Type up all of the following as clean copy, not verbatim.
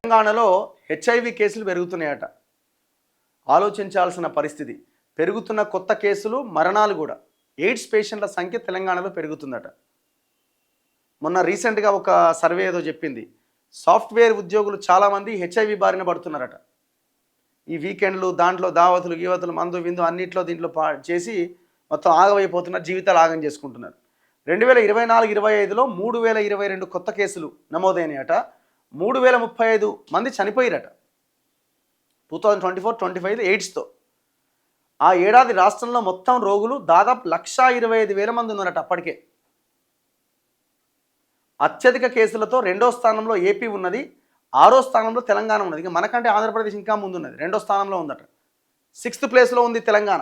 తెలంగాణలో హెచ్ఐవి కేసులు పెరుగుతున్నాయట. ఆలోచించాల్సిన పరిస్థితి. పెరుగుతున్న కొత్త కేసులు, మరణాలు కూడా. ఎయిడ్స్ పేషెంట్ల సంఖ్య తెలంగాణలో పెరుగుతుందట. మొన్న రీసెంట్గా ఒక సర్వే ఏదో చెప్పింది. సాఫ్ట్వేర్ ఉద్యోగులు చాలామంది హెచ్ఐవి బారిన పడుతున్నారట. ఈ వీకెండ్లు, దాంట్లో దావతులు, గీవతులు, మందు విందు అన్నిట్లో దీంట్లో చేసి మొత్తం ఆగమైపోతున్నారు, జీవితాలు ఆగం చేసుకుంటున్నారు. 2024-25లో 3022 కొత్త కేసులు నమోదైనాయట. 3035 మంది చనిపోయారట 2024-25 ఎయిడ్స్తో. ఆ ఏడాది రాష్ట్రంలో మొత్తం రోగులు దాదాపు 125,000 మంది ఉన్నారట అప్పటికే. అత్యధిక కేసులతో రెండో స్థానంలో ఏపీ ఉన్నది, 6వ స్థానంలో తెలంగాణ ఉన్నది. ఇక మనకంటే ఆంధ్రప్రదేశ్ ఇంకా ముందున్నది, 2వ స్థానంలో ఉందట. 6th ప్లేస్లో ఉంది తెలంగాణ.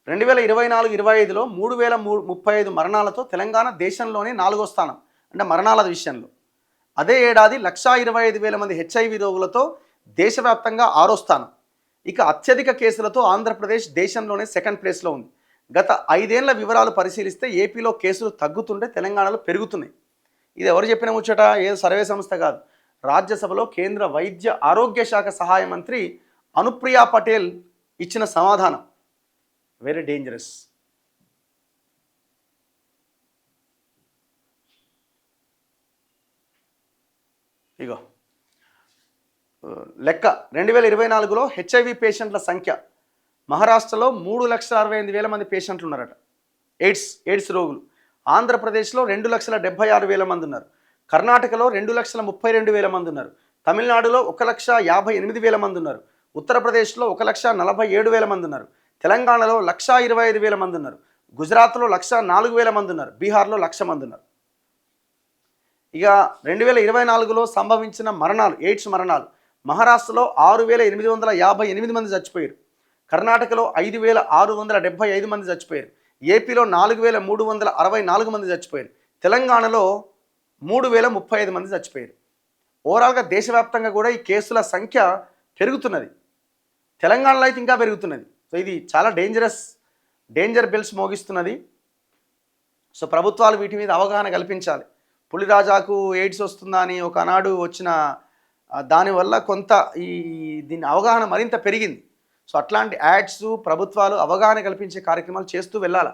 2024-25లో 3035 మరణాలతో తెలంగాణ దేశంలోనే 4వ స్థానం, అంటే మరణాల విషయంలో. అదే ఏడాది 125,000 మంది హెచ్ఐవి రోగులతో దేశవ్యాప్తంగా 6వ స్థానం. ఇక అత్యధిక కేసులతో ఆంధ్రప్రదేశ్ దేశంలోనే 2nd ప్లేస్లో ఉంది. గత 5 ఏళ్ల వివరాలు పరిశీలిస్తే ఏపీలో కేసులు తగ్గుతుంటే తెలంగాణలో పెరుగుతున్నాయి. ఇది ఎవరు చెప్పిన ముచ్చట? ఏదో సర్వే సంస్థ కాదు. రాజ్యసభలో కేంద్ర వైద్య ఆరోగ్య శాఖ సహాయ మంత్రి అనుప్రియా పటేల్ ఇచ్చిన సమాధానం వెరీ డేంజరస్. ఇగో లెక్క. 2024లో హెచ్ఐవి పేషెంట్ల సంఖ్య మహారాష్ట్రలో 3,68,000 మంది పేషెంట్లు ఉన్నారట, ఎయిడ్స్ రోగులు. ఆంధ్రప్రదేశ్లో 2,76,000 మంది ఉన్నారు. కర్ణాటకలో 2,32,000 మంది ఉన్నారు. తమిళనాడులో 1,58,000 మంది ఉన్నారు. ఉత్తరప్రదేశ్లో 1,47,000 మంది ఉన్నారు. తెలంగాణలో 1,25,000 మంది ఉన్నారు. గుజరాత్లో 1,04,000 మంది ఉన్నారు. బీహార్లో 1,00,000 మంది ఉన్నారు. ఇక 2024లో సంభవించిన మరణాలు, ఎయిడ్స్ మరణాలు. మహారాష్ట్రలో 6,858 మంది చచ్చిపోయారు. కర్ణాటకలో 5,675 మంది చచ్చిపోయారు. ఏపీలో 4,364 మంది చచ్చిపోయారు. తెలంగాణలో 3,035 మంది చచ్చిపోయారు. ఓవరాల్గా దేశవ్యాప్తంగా కూడా ఈ కేసుల సంఖ్య పెరుగుతున్నది. తెలంగాణలో అయితే ఇంకా పెరుగుతున్నది. సో ఇది చాలా డేంజర్ బెల్స్ మోగిస్తున్నది. సో ప్రభుత్వాలు వీటి మీద అవగాహన కల్పించాలి. పులిరాజాకు ఎయిడ్స్ వస్తుందా అని ఒకనాడు వచ్చిన దానివల్ల కొంత దీని అవగాహన మరింత పెరిగింది. సో అట్లాంటి యాడ్స్ ప్రభుత్వాలు అవగాహన కల్పించే కార్యక్రమాలు చేస్తూ వెళ్ళాలి.